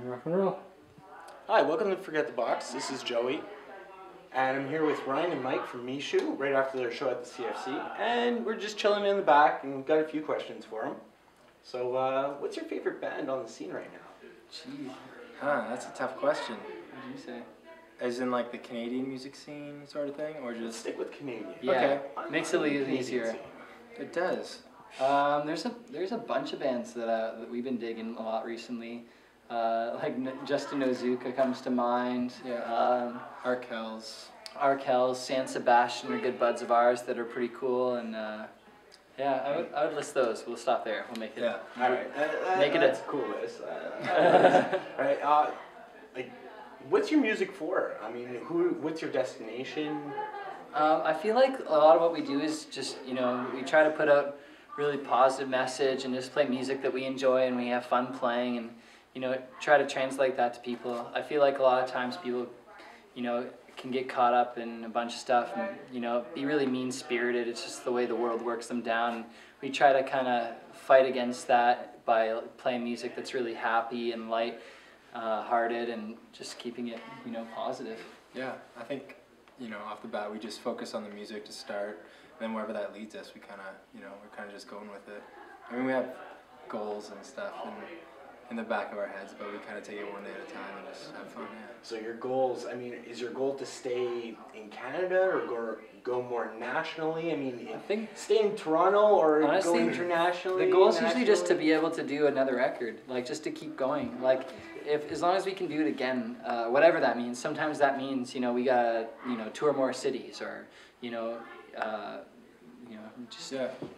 Rock and roll. Hi, welcome to Forget the Box. This is Joey, and I'm here with Ryan and Mike from Michou right after their show at the CFC, and we're just chilling in the back and we've got a few questions for them. So, what's your favorite band on the scene right now? Jeez. That's a tough question. What did you say? As in like the Canadian music scene sort of thing, or Let's just... stick with Canadian. Yeah, Okay. makes it a little easier. It does. There's a bunch of bands that we've been digging a lot recently. Justin Zacchia comes to mind. Yeah. Arkells. San Sebastian are good buds of ours that are pretty cool, and yeah, I would list those. We'll stop there. We'll make it. Yeah. All right. That's a cool list. Right. What's your music for? I mean, what's your destination? I feel like a lot of what we do is just, we try to put out really positive message and just play music that we enjoy and we have fun playing and, try to translate that to people. I feel like a lot of times people, can get caught up in a bunch of stuff and, be really mean-spirited. It's just the way the world works them down. We try to kind of fight against that by playing music that's really happy and light hearted and just keeping it, positive. Yeah, I think, off the bat, we just focus on the music to start, and then wherever that leads us, we kind of, we're kind of just going with it. I mean, we have goals and stuff in the back of our heads, but we kind of take it one day at a time and just have fun, yeah. So your goals, I mean, is your goal to stay in Canada or go more nationally? I mean, I think stay in Toronto or honestly, go internationally? The goal is usually just to be able to do another record, like just to keep going. Like, as long as we can do it again, whatever that means. Sometimes that means, we gotta, tour more cities or, just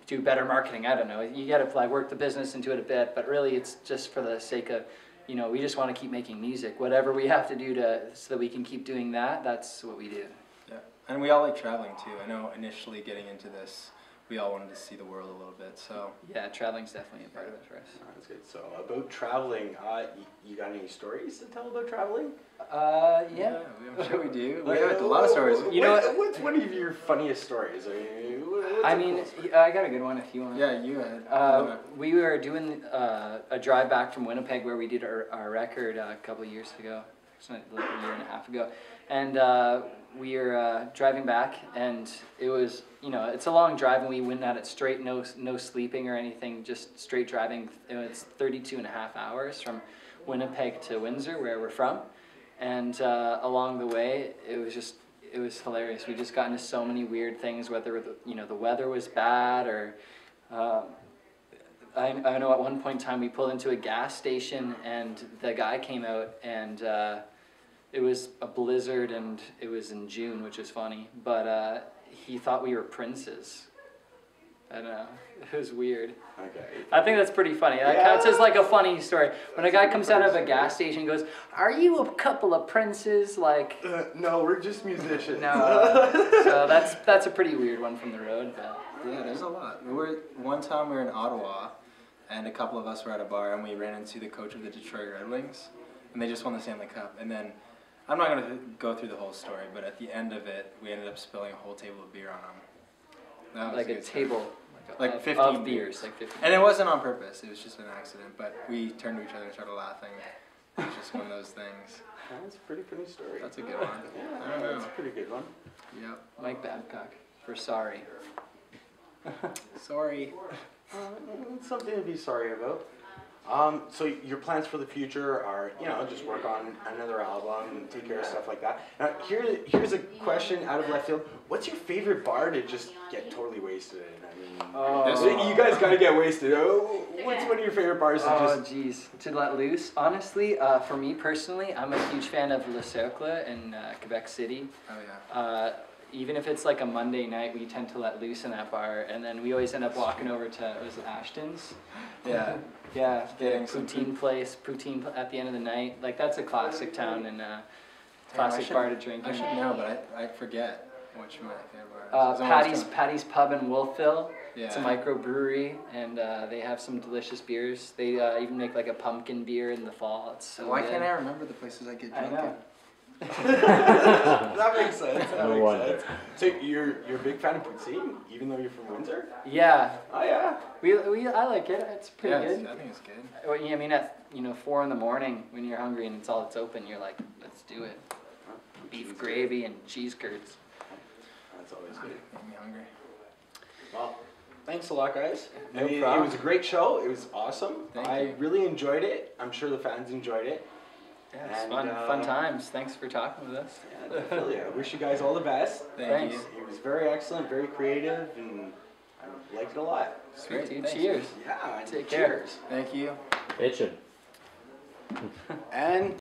do better marketing. I don't know. You gotta work the business into it a bit, but really it's just for the sake of, we just want to keep making music. Whatever we have to do so that we can keep doing that, that's what we do. Yeah, and we all like traveling too. I know initially getting into this, we all wanted to see the world a little bit, so... Yeah, traveling's definitely a part of it for us. That's good. So, about traveling, you got any stories to tell about traveling? Yeah. I'm sure we do. We have a lot of stories. What's one of your funniest stories? I got a good one if you want. Yeah, you had. We were doing a drive back from Winnipeg where we did our record a couple of years ago, like a year and a half ago, and we were driving back, and it was, it's a long drive, and we went at it straight, no sleeping or anything, just straight driving. It's 32 and a half hours from Winnipeg to Windsor, where we're from, and along the way, it was hilarious. We just got into so many weird things, whether the weather was bad or I know at one point in time we pulled into a gas station and the guy came out and it was a blizzard and it was in June, which was funny, but he thought we were princes. I don't know. It was weird. Okay. I think that's pretty funny. That counts as like a funny story. When a guy comes out of a gas station and goes, "Are you a couple of princes?" Like, no, we're just musicians. No. So that's a pretty weird one from the road. But. Yeah, there's a lot. One time we were in Ottawa, and a couple of us were at a bar, and we ran into the coach of the Detroit Red Wings, and they just won the Stanley Cup. And then, I'm not going to go through the whole story, but at the end of it, we ended up spilling a whole table of beer on them. That was like a table. Like 15 of beers. Like 15. And it wasn't on purpose, it was just an accident, but we turned to each other and started laughing. It was just one of those things. That's a pretty funny story. That's a good one. Yeah, that's a pretty good one. Yep. Mike Babcock for sorry. Sorry. It's something to be sorry about. So your plans for the future are, just work on another album and take care of stuff like that. Now, here's a question out of left field. What's your favorite bar to just get totally wasted in? I mean, you guys gotta get wasted. What's one of your favorite bars to just... Geez. To let loose? Honestly, for me personally, I'm a huge fan of Le Cercle in Quebec City. Oh, yeah. Even if it's like a Monday night, we tend to let loose in that bar, and then we always end up walking over to, was it Ashton's? Yeah. Yeah, the poutine at the end of the night. Like, that's a classic town and classic bar to drink in. I should know, but I forget which my favorite bar is. Patty's Pub in Wolfville. Yeah. It's a microbrewery, and they have some delicious beers. They even make like a pumpkin beer in the fall. It's so Why good. can't I remember the places I get drunk I know. That makes sense. That No makes wonder. sense. So you're a big fan of poutine, even though you're from Windsor? Yeah, Oh yeah. I like it. It's pretty Yeah, good. I think it's good. Well, I mean, at 4 in the morning when you're hungry and it's all that's open, you're like, let's do it. Beef gravy and cheese curds. That's always good. Made me hungry. Well, thanks a lot, guys. No It problem. was a great show. It was awesome. Thank I you. really enjoyed it. I'm sure the fans enjoyed it. Yeah, it's And, fun times. Thanks for talking with us. Yeah, definitely. I wish you guys all the best. Thank Thanks. you. It was very excellent, very creative, and I liked it a lot. Sweet, Great, dude. thanks. Cheers. Yeah, and Take care. cheers. Thank you. Itching. And